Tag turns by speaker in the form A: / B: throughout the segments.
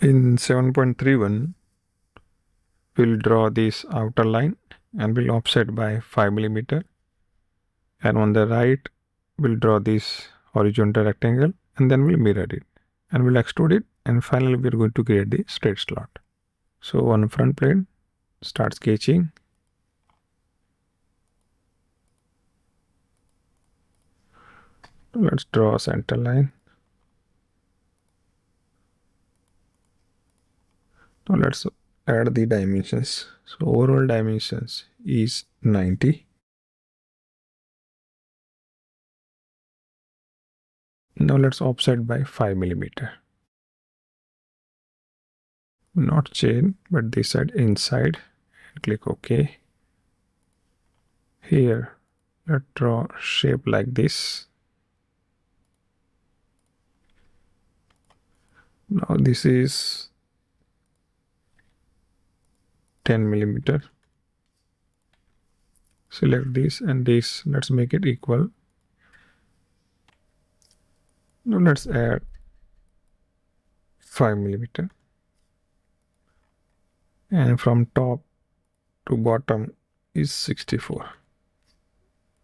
A: In 7.31, we'll draw this outer line and we'll offset by 5 millimeter. And on the right, we'll draw this horizontal rectangle and then we'll mirror it and we'll extrude it. And finally, we're going to create the straight slot. So on front plane, start sketching. Let's draw a center line. Now let's add the dimensions. So overall dimensions is 90. Now let's offset by 5 millimeter. Not chain, but this side inside. Click OK. Here, let's draw shape like this. Now this is 10 millimeter. Select this and this. Let's make it equal. Now let's add 5 millimeter. And from top to bottom is 64.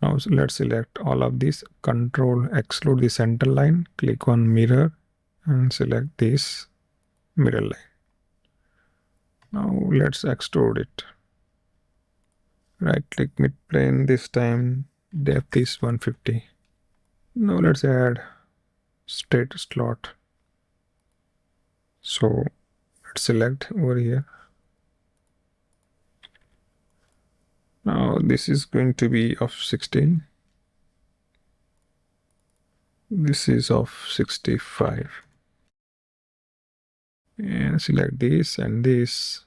A: Now let's select all of this. Control exclude the center line. Click on mirror and select this mirror line. Now let's extrude it. Right click mid plane, this time depth is 150. Now let's add straight slot. So let's select over here. Now this is going to be of 16. This is of 65. And select this and this,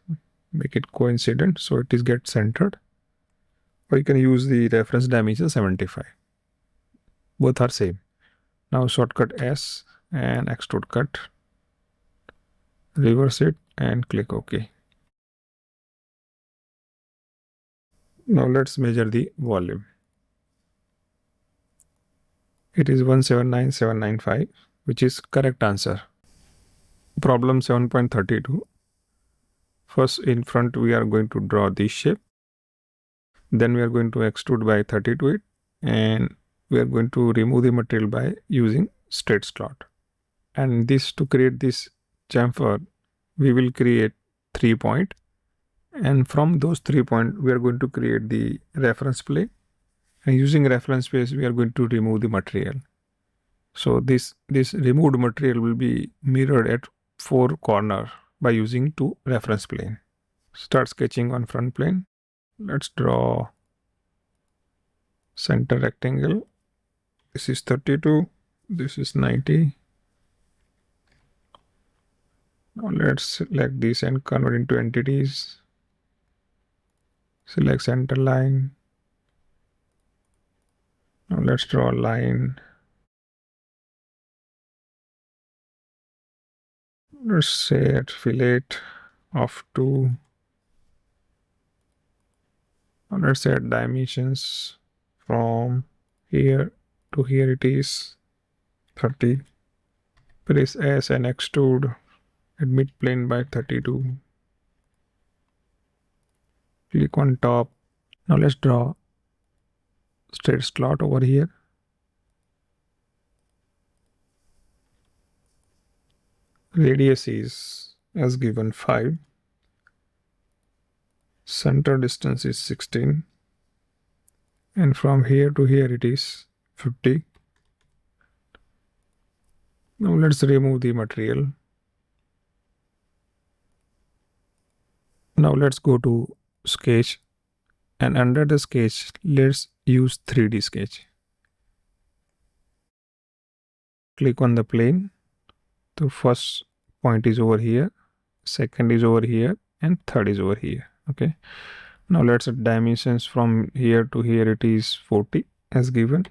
A: make it coincident so it is get centered. Or you can use the reference dimension 75. Both are same. Now shortcut S and extrude cut. Reverse it and click OK. Now let's measure the volume. It is 179,795, which is correct answer. Problem 7.32. First in front we are going to draw this shape. Then we are going to extrude by 30 to it. And we are going to remove the material by using straight slot. And this, to create this chamfer, we will create 3 points. And from those 3 points, we are going to create the reference plane. And using reference space, we are going to remove the material. So this removed material will be mirrored at 4 corners by using 2 reference plane. Start sketching on front plane. Let's draw center rectangle. This is 32. This is 90. Now let's select this and convert into entities. Select center line. Now let's draw a line. Let's set fillet of 2. Now let's set dimensions from here to here. It is 30. Press S and extrude at mid plane by 32. Click on top. Now let's draw straight slot over here. Radius is as given 5. Center distance is 16. And from here to here it is 50. Now let's remove the material. Now let's go to sketch, and under the sketch let's use 3D sketch. Click on the plane. The first point is over here, second is over here, and third is over here. Okay. Now let's set dimensions from here to here. It is 40 as given.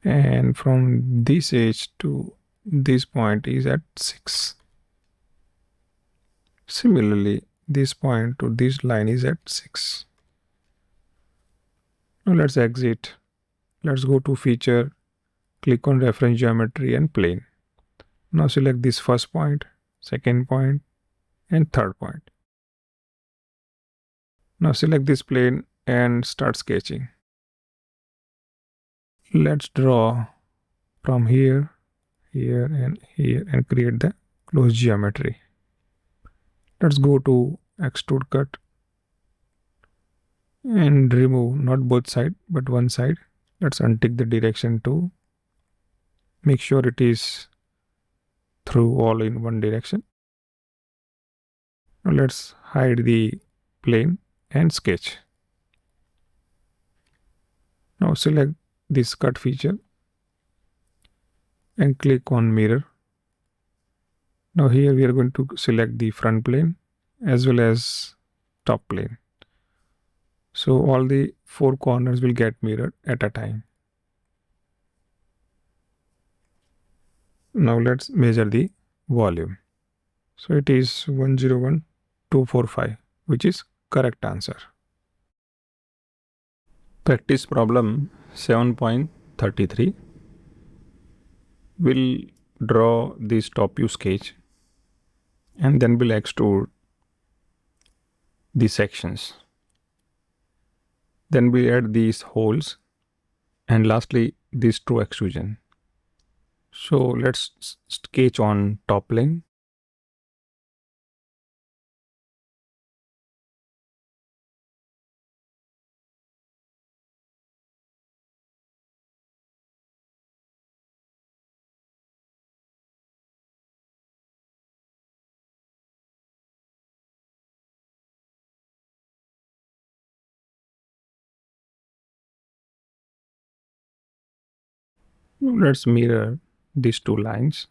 A: And from this edge to this point is at 6. Similarly, this point to this line is at 6. Now let's exit. Let's go to feature, click on reference geometry and plane. Now select this first point, second point, and third point. Now select this plane and start sketching. Let's draw from here, here, and create the closed geometry. Let's go to extrude cut and remove not both sides but one side. Let's untick the direction to make sure it is through all in one direction. Now let's hide the plane and sketch. Now select this cut feature and click on mirror. Now here we are going to select the front plane as well as top plane. So all the four corners will get mirrored at a time. Now let's measure the volume. So it is 101,245, which is correct answer. Practice problem 7.33. We'll draw this top view sketch and then we'll extrude the sections. Then we add these holes and lastly this true extrusion. So let's sketch on top plane. Let's mirror these two lines.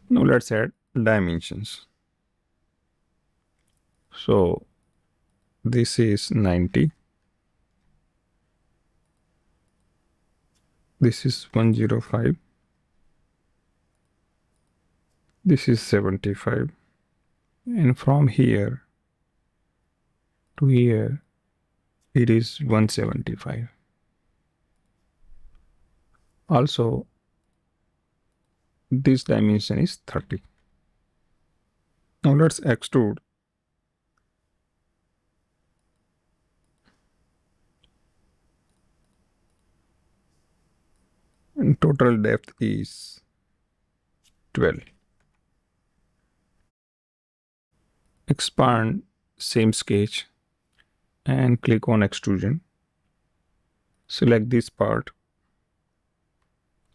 A: Now let's add dimensions. So this is 90. This is 105. This is 75. And from here to here, it is 175. Also, this dimension is 30. Now let's extrude. And total depth is 12. Expand same sketch and click on extrusion. Select this part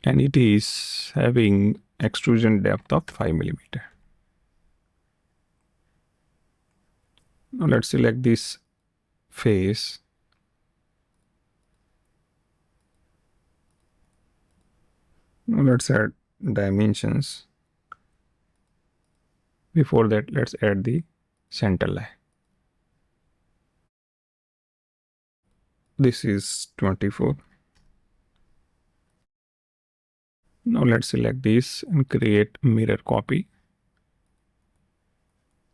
A: and it is having extrusion depth of 5 mm. Now let's select this face. Now let's add dimensions. Before that, let's add the center line. This is 24. Now let's select this and create mirror copy.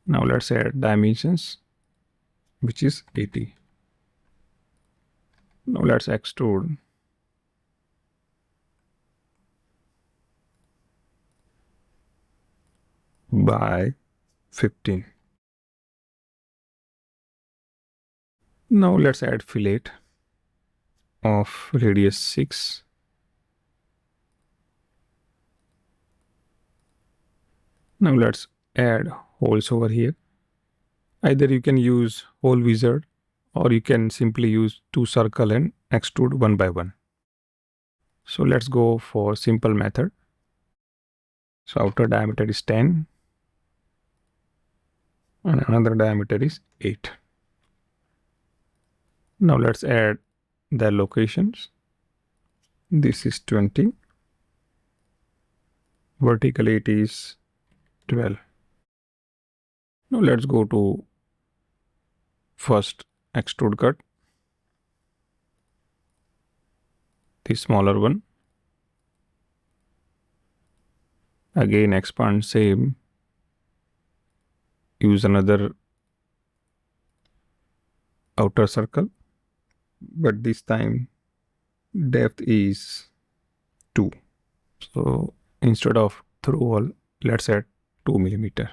A: Now let's add dimensions, which is 80. Now let's extrude. By 15. Now let's add fillet of radius 6. Now let's add holes over here. Either you can use hole wizard or you can simply use two circle and extrude one by one. So let's go for simple method. So outer diameter is 10 and another diameter is 8. Now let's add the locations. This is 20. Vertically it is 12. Now let's go to first extrude cut, the smaller one. Again expand same, use another outer circle, but this time depth is 2. So instead of through wall, let's add 2 millimeter.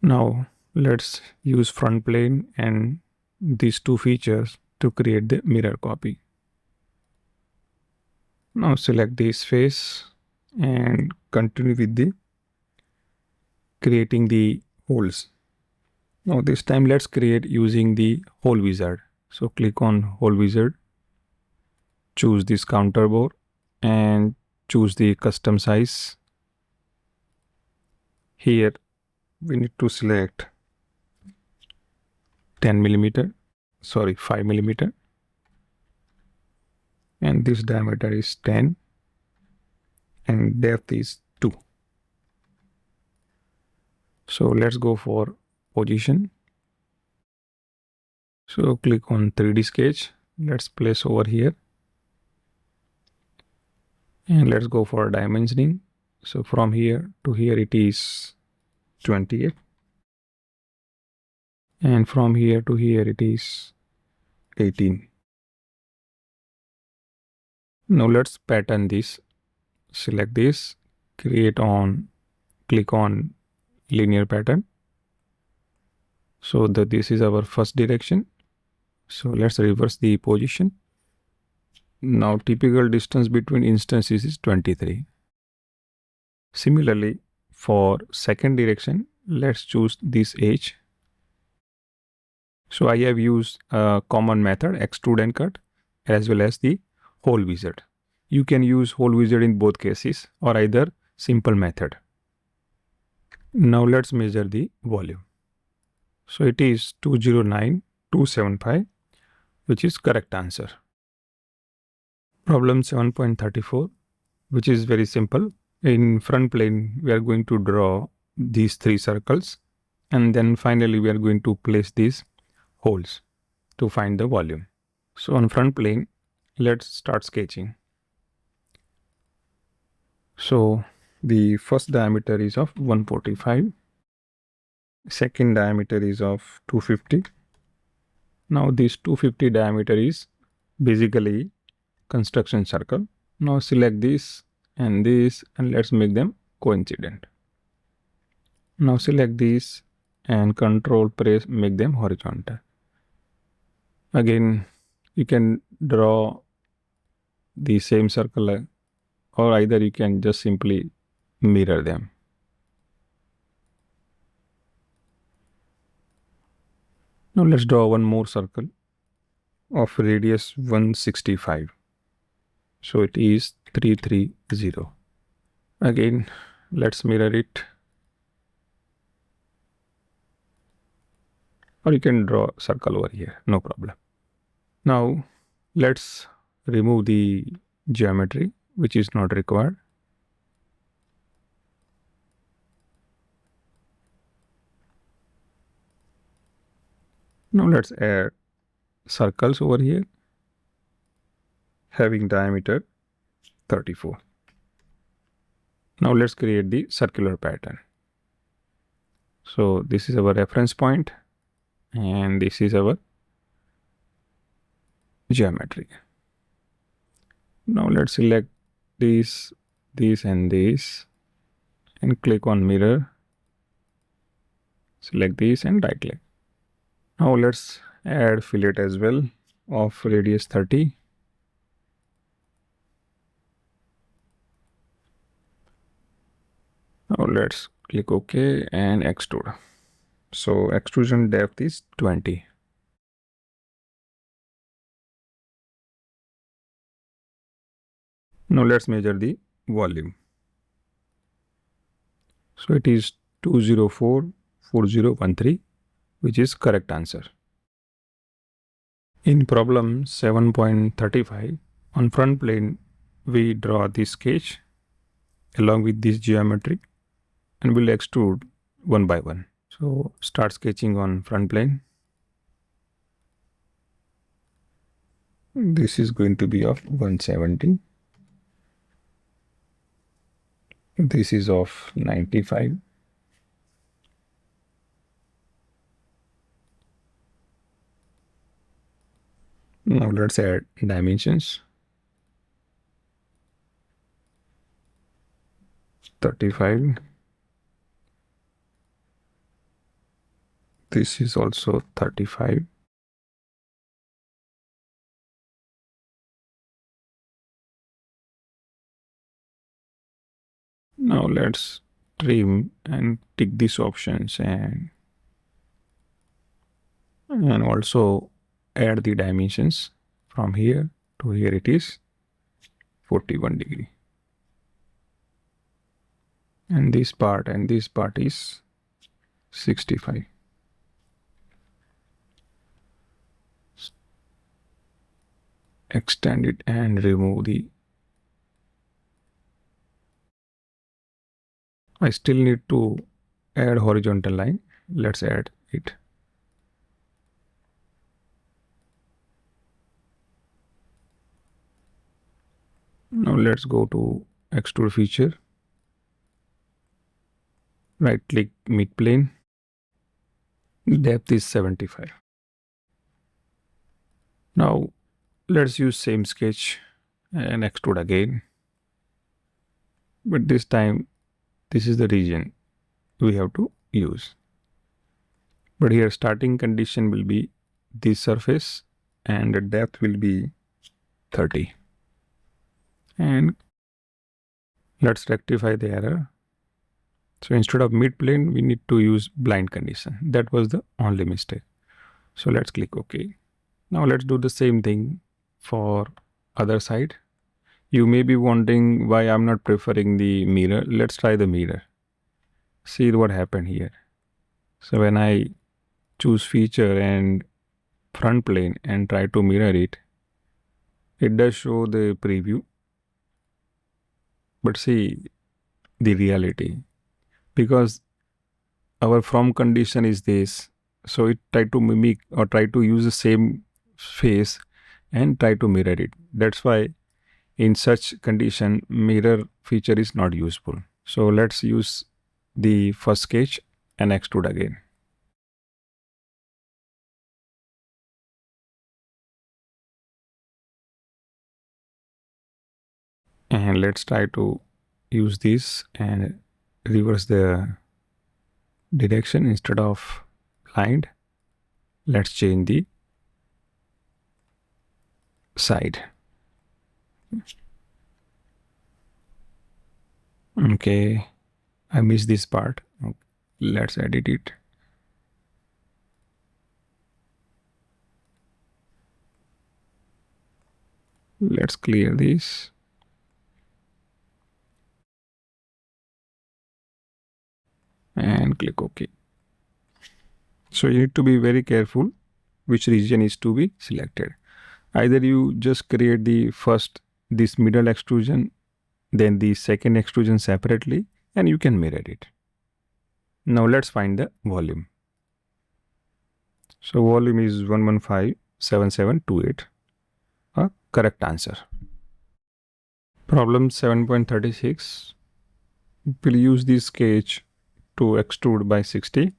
A: Now let's use front plane and these two features to create the mirror copy. Now select this face and continue with the creating the holes. Now this time let's create using the hole wizard. So click on hole wizard, choose this counter bore and choose the custom size. Here we need to select 5 millimeter, and this diameter is 10 and depth is 2. So let's go for position. So click on 3D sketch. Let's place over here. And let's go for dimensioning. So from here to here it is 28. And from here to here it is 18. Now let's pattern this. Select this, click on linear pattern. So this is our first direction. So let's reverse the position. Now typical distance between instances is 23. Similarly, for second direction, let's choose this edge. So I have used a common method, extrude and cut, as well as the hole wizard. You can use hole wizard in both cases or either simple method. Now let's measure the volume. So it is 209,275, which is correct answer. Problem 7.34, which is very simple. In front plane, we are going to draw these 3 circles, and then finally we are going to place these holes to find the volume. So on front plane, let's start sketching. So the first diameter is of 145. Second diameter is of 250. Now this 250 diameter is basically construction circle. Now select this and let's make them coincident. Now select these and control press, make them horizontal. Again, you can draw the same circle or either you can just simply mirror them. Now let's draw one more circle of radius 165. So it is 330. Again, let's mirror it. Or you can draw a circle over here, no problem. Now let's remove the geometry which is not required. Now let's add circles over here having diameter 34. Now let's create the circular pattern. So this is our reference point and this is our geometry. Now let's select this and click on mirror. Select this and right click. Now let's add fillet as well of radius 30. Now let's click OK and extrude. So extrusion depth is 20. Now let's measure the volume. So it is 204,4013, which is correct answer. In problem 7.35, on front plane, we draw this sketch along with this geometry and we'll extrude one by one. So start sketching on front plane. This is going to be of 170. This is of 95. Now let's add dimensions. 35. This is also 35. Now let's trim and tick these options and also add the dimensions from here to here. It is 41 degree, and this part is 65. Extend it and remove the. I still need to add horizontal line. Let's add it. Now let's go to extrude feature. Right click mid plane. Depth is 75. Now let's use same sketch and extrude again. But this time, this is the region we have to use. But here starting condition will be this surface and the depth will be 30. And let's rectify the error. So instead of mid plane, we need to use blind condition. That was the only mistake. So let's click OK. Now let's do the same thing for other side. You may be wondering why I'm not preferring the mirror. Let's try the mirror. See what happened here. So when I choose feature and front plane and try to mirror it, it does show the preview. But see the reality, because our from condition is this, so it try to mimic or try to use the same face and try to mirror it. That's why in such condition mirror feature is not useful. So let's use the first sketch and extrude again. And let's try to use this and reverse the direction. Instead of blind, let's change the side. Okay, I missed this part. Let's edit it. Let's clear this. And click OK. So you need to be very careful which region is to be selected. Either you just create the first this middle extrusion, then the second extrusion separately, and you can mirror it. Now let's find the volume. So volume is 1157728. A correct answer. Problem 7.36. We'll use this sketch to extrude by 60,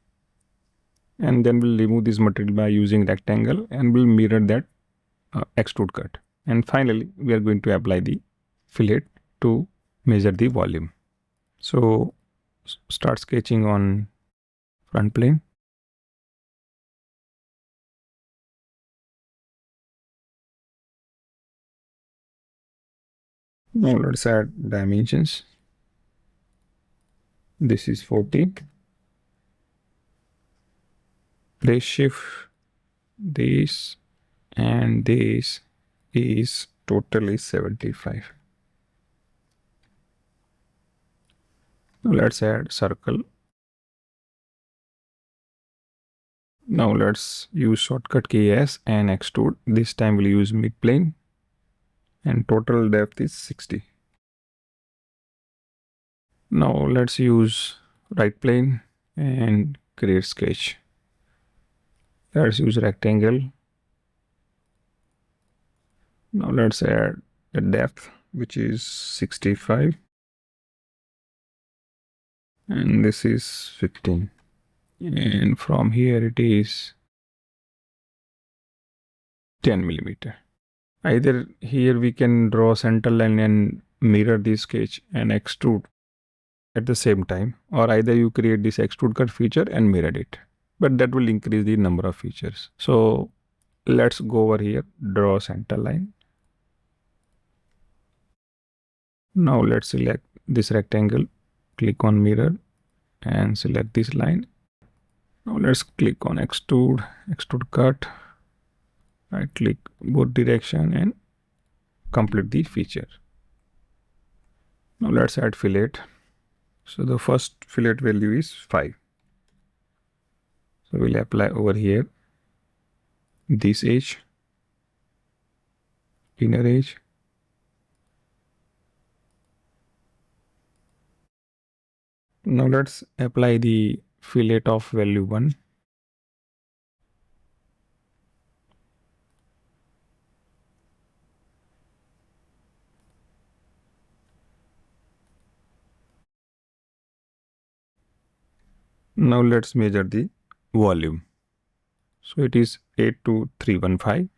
A: and then we'll remove this material by using rectangle and we'll mirror that extrude cut. And finally, we are going to apply the fillet to measure the volume. So start sketching on front plane. Now let's add dimensions. This is 40. Place shift this, and this is totally 75. Now let's add circle. Now let's use shortcut key S and extrude. This time we'll use mid plane and total depth is 60. Now let's use right plane and create sketch. Let's use rectangle. Now let's add the depth, which is 65. And this is 15. And from here it is 10 millimeter. Either here we can draw center line and mirror the sketch and extrude at the same time, or either you create this extrude cut feature and mirror it, but that will increase the number of features. So let's go over here, draw center line. Now let's select this rectangle, click on mirror and select this line. Now let's click on extrude cut, right click both direction and complete the feature. Now let's add fillet. So the first fillet value is 5. So we'll apply over here this edge, inner edge, now let's apply the fillet of value 1. Now let's measure the volume. So it is 82315,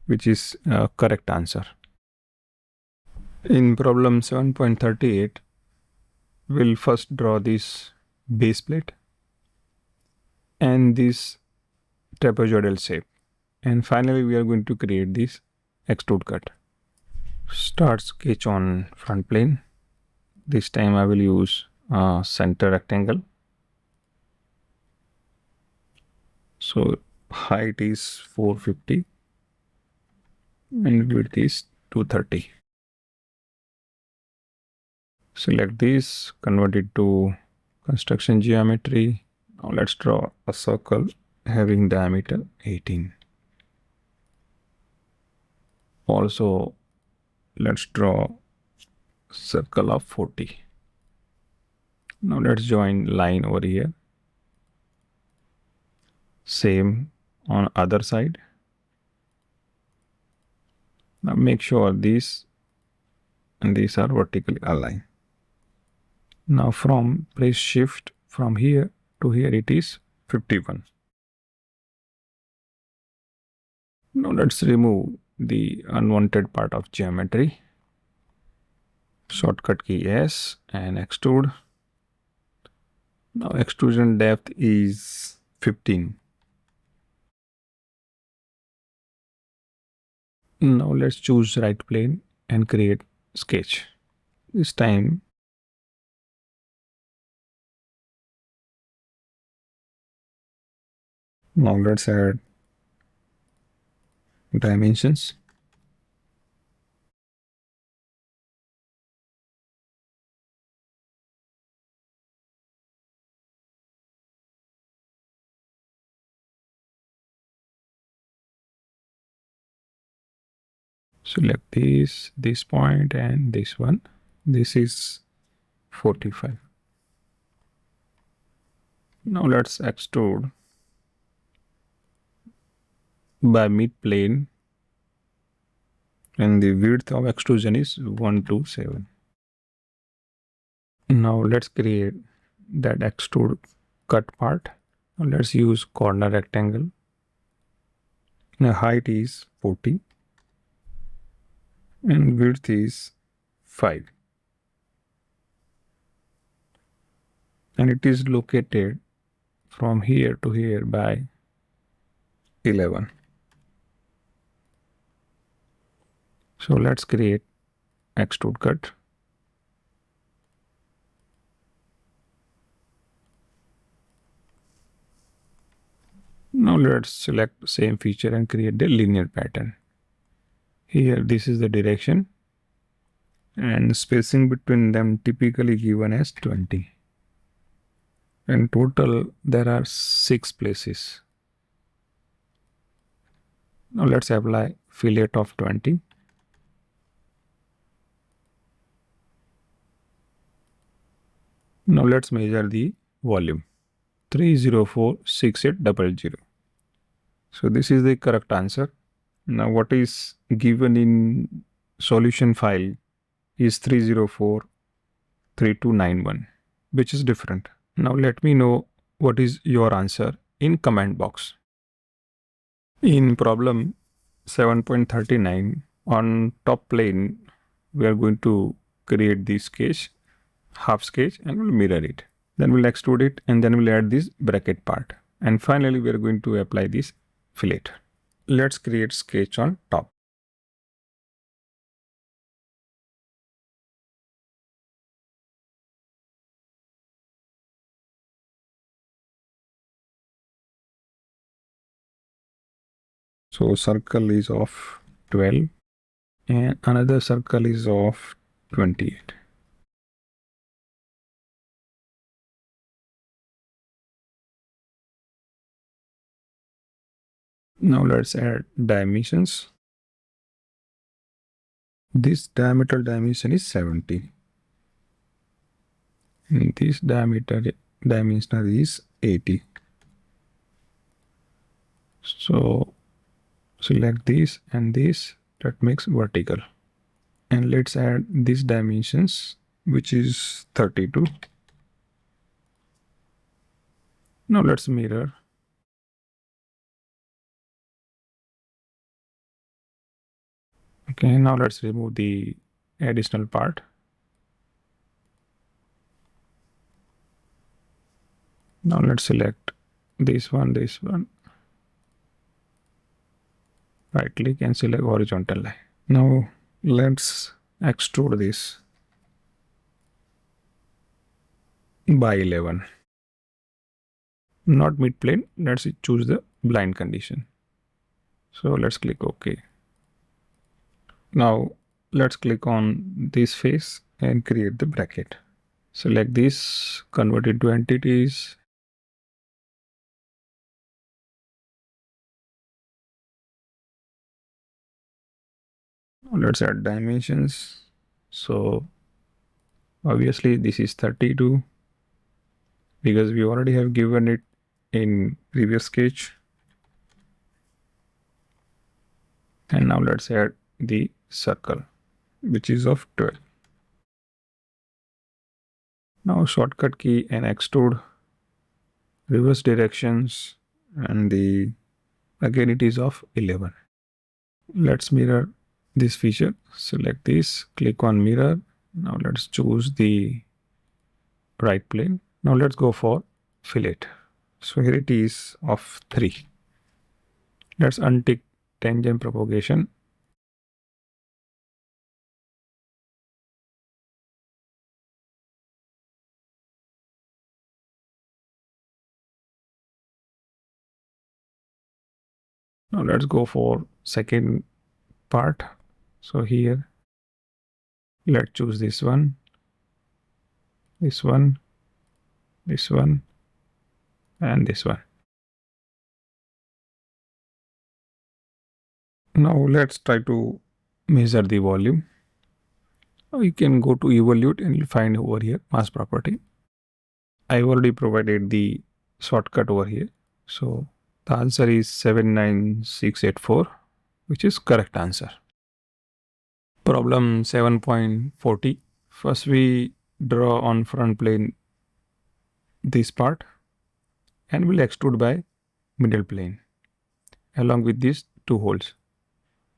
A: which is a correct answer. In problem 7.38, we'll first draw this base plate and this trapezoidal shape. And finally, we are going to create this extrude cut. Start sketch on front plane. This time I will use center rectangle. So height is 450 and width is 230. Select this, convert it to construction geometry. Now let's draw a circle having diameter 18. Also, let's draw circle of 40. Now let's join line over here. Same on other side. Now make sure these and these are vertically aligned. Now press shift from here to here, it is 51. Now let's remove the unwanted part of geometry. Shortcut key S and extrude. Now extrusion depth is 15. Now let's choose right plane and create sketch. This time now let's add dimensions. Select this point and this one. This is 45. Now let's extrude by mid plane and the width of extrusion is 127. Now let's create that extrude cut part. Now let's use corner rectangle. The height is 40 and width is 5. And it is located from here to here by 11. So let's create extrude cut. Now let's select same feature and create the linear pattern. Here this is the direction and spacing between them typically given as 20. In total there are 6 places. Now let's apply fillet of 20. Now let's measure the volume, 3046800. So this is the correct answer. Now what is given in solution file is 3043291, which is different. Now let me know what is your answer in comment box. In problem 7.39 on top plane, we are going to create this sketch, half sketch, and we'll mirror it. Then we'll extrude it, and then we'll add this bracket part. And finally, we are going to apply this fillet. Let's create sketch on top. So circle is of 12 and another circle is of 28. Now let's add dimensions. This diameter dimension is 70. And this diameter dimension is 80. So select this and this, that makes vertical. And let's add these dimensions, which is 32. Now let's mirror. Okay, now let's remove the additional part. Now let's select this one. Right click and select horizontal line. Now let's extrude this by 11. Not mid plane, let's choose the blind condition. So let's click OK. Now let's click on this face and create the bracket. Select this, convert it to entities. Now let's add dimensions. So obviously this is 32 because we already have given it in previous sketch. And now let's add the circle, which is of 12. Now shortcut key and extrude, reverse directions, and again it is of 11. Let's mirror this feature. Select this, click on mirror. Now let's choose the right plane. Now let's go for fillet. So here it is of 3. Let's untick tangent propagation. Now let's go for second part. So here, let's choose this one, this one, this one, and this one. Now let's try to measure the volume. Now you can go to evaluate and you'll find over here mass property. I already provided the shortcut over here. So the answer is 79684, which is correct answer. Problem 7.40. First we draw on front plane this part and we'll extrude by middle plane along with these 2 holes.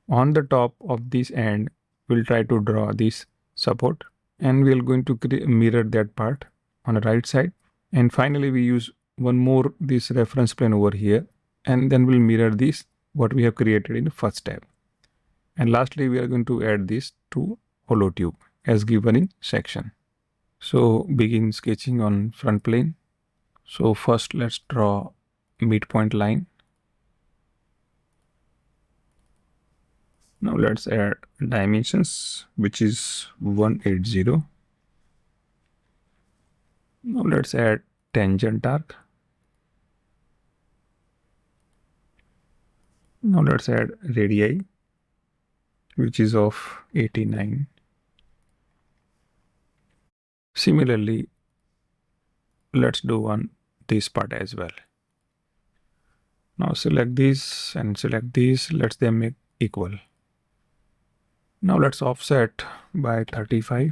A: On the top of this end, we'll try to draw this support and we're going to mirror that part on the right side. And finally, we use one more this reference plane over here, and then we'll mirror this what we have created in the first step. And lastly, we are going to add this to hollow tube as given in section. So begin sketching on front plane. So first let's draw midpoint line. Now let's add dimensions, which is 180. Now let's add tangent arc. Now let's add radii, which is of 89. Similarly, let's do on this part as well. Now select this and select this, let them make equal. Now let's offset by 35.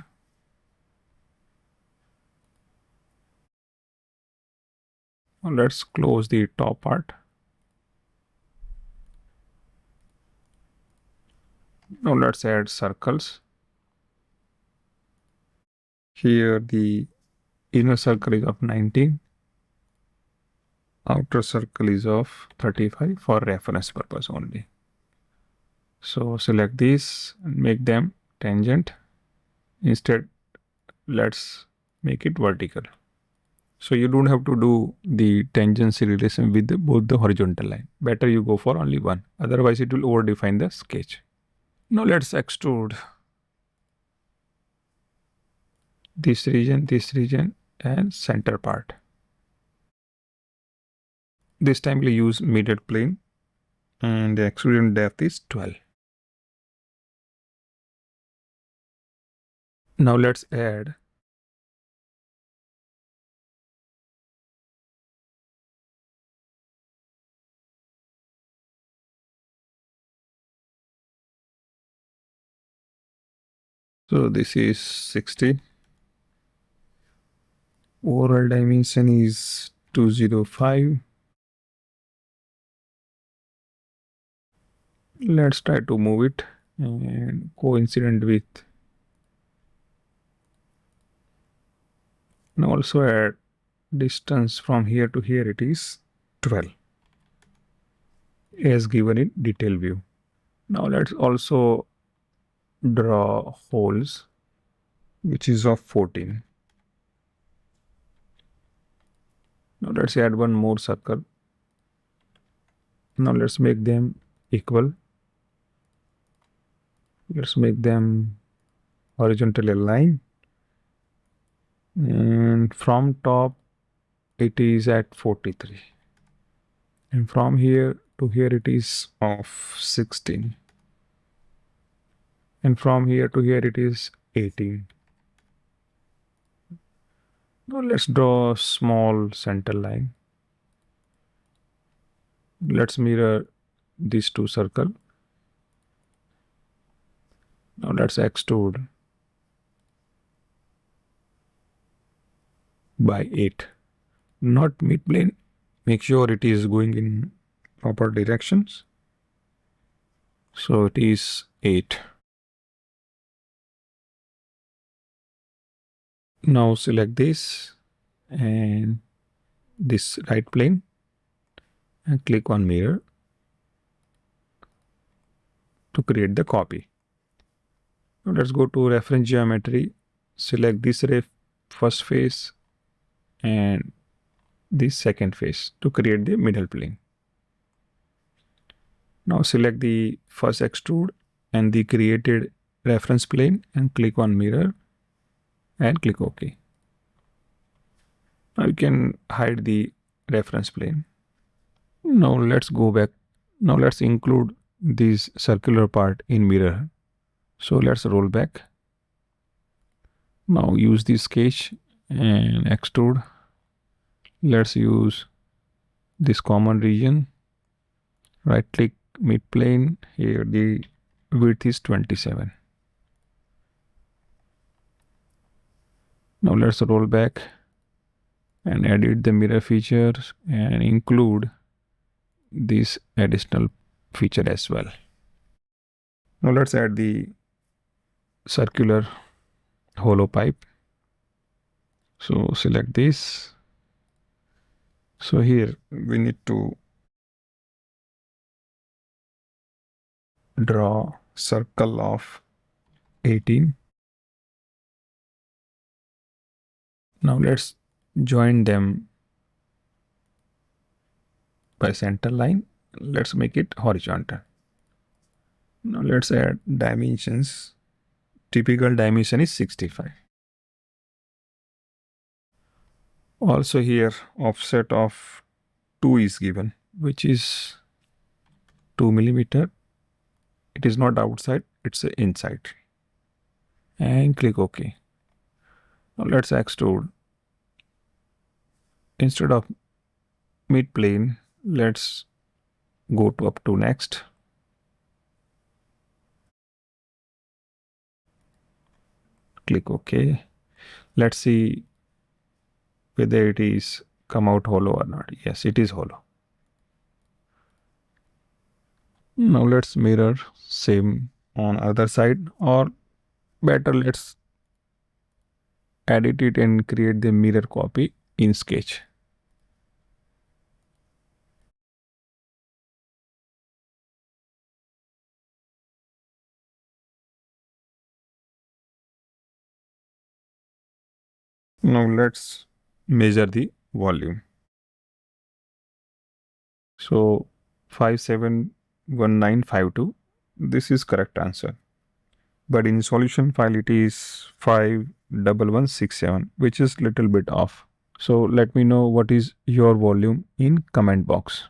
A: Now let's close the top part. Now let's add circles. Here the inner circle is of 19. Outer circle is of 35 for reference purpose only. So select these and make them tangent. Instead, let's make it vertical. So you don't have to do the tangency relation with both the horizontal line. Better you go for only one. Otherwise, it will over-define the sketch. Now let's extrude this region, and center part. This time we'll use mirror plane and the extrusion depth is 12. Now let's add so this is 60. Overall dimension is 205. Let's try to move it and coincident with. Now also add distance from here to here, it is 12 as given in detail view. Now let's also draw holes which is of 14. Now let's add one more circle. Now let's make them equal. Let's make them horizontally aligned. And from top it is at 43. And from here to here it is of 16. And from here to here it is 18. Now let's draw a small center line. Let's mirror these two circles. Now let's extrude by 8. Not mid-plane. Make sure it is going in proper directions. So it is 8. Now select this and this right plane and click on mirror to create the copy. Now let's go to reference geometry. Select this first face and this second face to create the middle plane. Now select the first extrude and the created reference plane and click on mirror and click OK. Now you can hide the reference plane. Now let's go back. Now let's include this circular part in mirror. So let's roll back. Now use this sketch and extrude. Let's use this common region. Right click mid plane. Here the width is 27. Now let's roll back and edit the mirror features and include this additional feature as well. Now let's add the circular hollow pipe. So select this. So here we need to draw circle of 18. Now let's join them by center line. Let's make it horizontal. Now let's add dimensions. Typical dimension is 65. Also here offset of 2 is given, which is 2 millimeter. It is not outside, it's inside. And click OK. Now let's extrude. Instead of mid plane, let's go to up to next. Click OK. Let's see whether it is come out hollow or not. Yes, it is hollow. Now let's mirror same on other side, or better, let's edit it and create the mirror copy in Sketch. Now let's measure the volume. So 571952, this is correct answer. But in solution file it is 51167, which is little bit off. So let me know what is your volume in comment box.